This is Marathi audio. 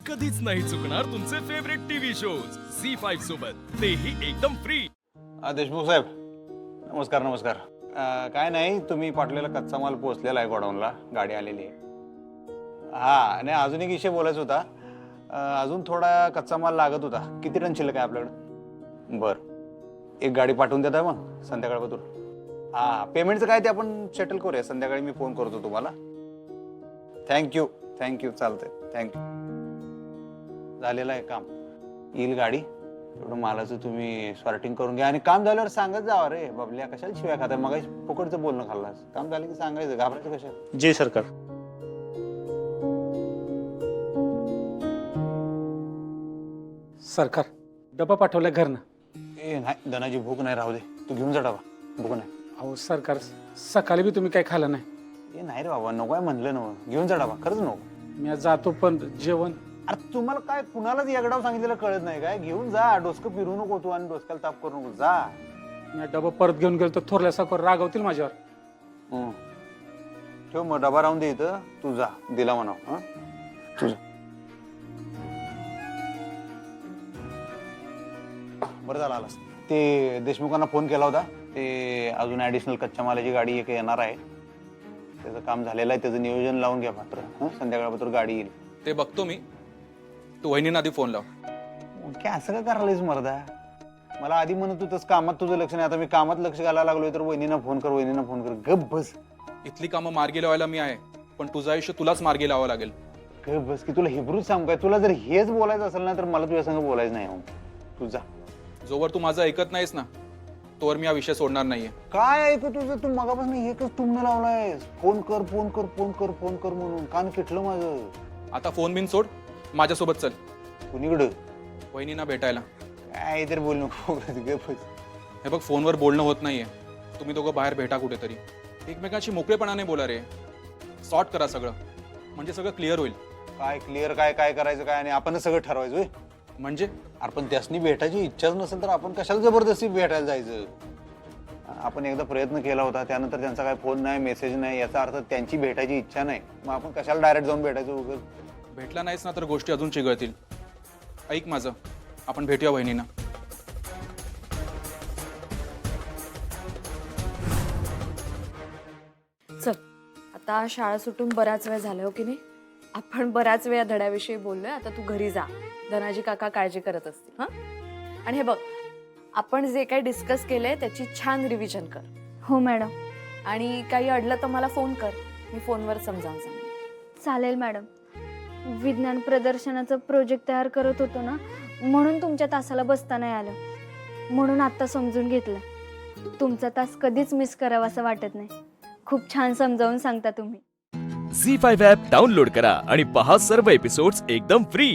कधीच नाही चुकणार तुमचे फेवरेट टीव्ही शोज झी5 सोबत, तेही एकदम फ्री. देशमुख साहेब नमस्कार नमस्कार. काय नाही, तुम्ही पाठवलेला कच्चा माल पोहोचलेला आहे गोडाऊनला, गाडी आलेली आहे. हा नाही, अजून एक विषय बोलायचा होता. अजून थोडा कच्चा माल लागत होता. किती टन शिल्लक आहे आपल्याकडे? बर, एक गाडी पाठवून देताय मग संध्याकाळपासून. हा, पेमेंटचं काय ते आपण सेटल करूया संध्याकाळी. मी फोन करतो तुम्हाला. थँक्यू थँक्यू, चालतंय, थँक्यू. झालेलं आहे काम. येईल गाडी. एवढं मालाचं तुम्ही सॉर्टिंग करून घ्या आणि काम झाल्यावर सांगत जावा रे बाबल्या. कशाला शिवाय खाता? मग फुकटचं बोलणं खाल्लास. काम झालं की सांगायचं, घाबरायचं कशाला? जी सरकार. सरकार डबा पाठवलाय घरनं. ए नाही, धनाची भूक नाही, राहू दे. तू घेऊन जा डबा. भूक नाही. अहो सरकार, सकाळी बी तुम्ही काही खाल्लं नाही. ए नाही रे बाबा, नको आहे म्हणलं ना. घेऊन जा डबा, खरंच नको. मी आज जातो पण जेवण. अरे तुम्हाला काय कुणालाच एकडाव सांगितलेलं कळत नाही काय? घेऊन जा. डोसकं फिरू नको तू आणि डोसक्याला ताप करू नको. जा. मी डबा परत घेऊन गेलो तर थोरल्या साखर रागवतील माझ्यावर. ठेव मग, डबा राहून दे इथं. तू जा, दिला म्हणा. तुझं बरं झालं आलास. ते देशमुखांना फोन केला होता. ते अजून ऍडिशनल कच्च्या मालाची गाडी एक येणार आहे. त्याचं काम झालेलं आहे. त्याचं नियोजन लावून घ्या मात्र. संध्याकाळपर्यंत गाडी येईल. ते बघतो मी. तू वहिनींना आधी फोन लाव. काय असं का करायलायस मर्दा? मला आधी म्हणत होतंस कामात तुझं लक्ष नाही. आता मी कामात लक्ष घालायला लागलोय तर वहिनींना फोन कर, वहिनींना फोन कर. गप बस. इथली कामं मार्गी लावायला मी आहे, पण तुझं आयुष्य तुलाच मार्गी लावावं लागेल. गप बस की. तुला हिब्रूच सांगू काय? तुला जर हेच बोलायचं असेल ना तर मला तुझ्या संग बोलायचं नाही. तू जा. जोवर तू माझं ऐकत नाहीस ना, तोवर मी हा विषय सोडणार नाहीये. काय ऐकू तुझं? तू मगापासून एकच टुमणं लावलाय. फोन कर फोन कर फोन कर फोन कर म्हणून. कान किटलं माझं. आता फोन बिन सोड, माझ्यासोबत चल कुणीकडं? वहिनींना भेटायला. काय तर बोल नको. गप बस. हे बघ, फोनवर बोलणं होत नाहीये. तुम्ही दोघं बाहेर भेटा कुठेतरी. एकमेकांशी मोकळेपणाने बोला रे. सॉर्ट करा सगळं, म्हणजे सगळं क्लिअर होईल. काय क्लिअर? काय काय करायचं काय? आणि आपणच सगळं ठरवायचं होय? म्हणजे आपण त्यासनी भेटायची इच्छाच नसेल तर आपण कशाला जबरदस्ती भेटायला जायचं? आपण एकदा प्रयत्न केला होता, त्यानंतर त्यांचा काय फोन नाही, मेसेज नाही, याचा अर्थ त्यांची भेटायची इच्छा नाही. मग आपण कशाला डायरेक्ट जाऊन भेटायचं उगाच? भेटला नाहीस ना तर गोष्टी अजून चिघळतील. ऐक माझं, आपण भेटूया वहिनींना. चल, आता शाळा सुटून बराच वेळ झाला, हो की नाही? आपण बराच वेळ या धड्याविषयी बोललोय. आता तू घरी जा. धनाजी काका काळजी करत असतील. हा, आणि हे बघ, आपण जे काही डिस्कस केलंय त्याची छान रिव्हिजन कर. हो मॅडम. आणि काही अडलं तर मला फोन कर. मी फोनवर समजावून सांगेन. चालेल मॅडम. विज्ञान प्रदर्शनाचं प्रोजेक्ट तयार करत होतो ना, म्हणून तुमच्या तासाला बसता नाही आलं. म्हणून आत्ता समजून घेतलं. तुमचा तास कधीच मिस करावा असं वाटत नाही. खूप छान समजावून सांगता तुम्ही. झी5 ॲप डाउनलोड करा आणि पहा सर्व एपिसोड्स एकदम फ्री.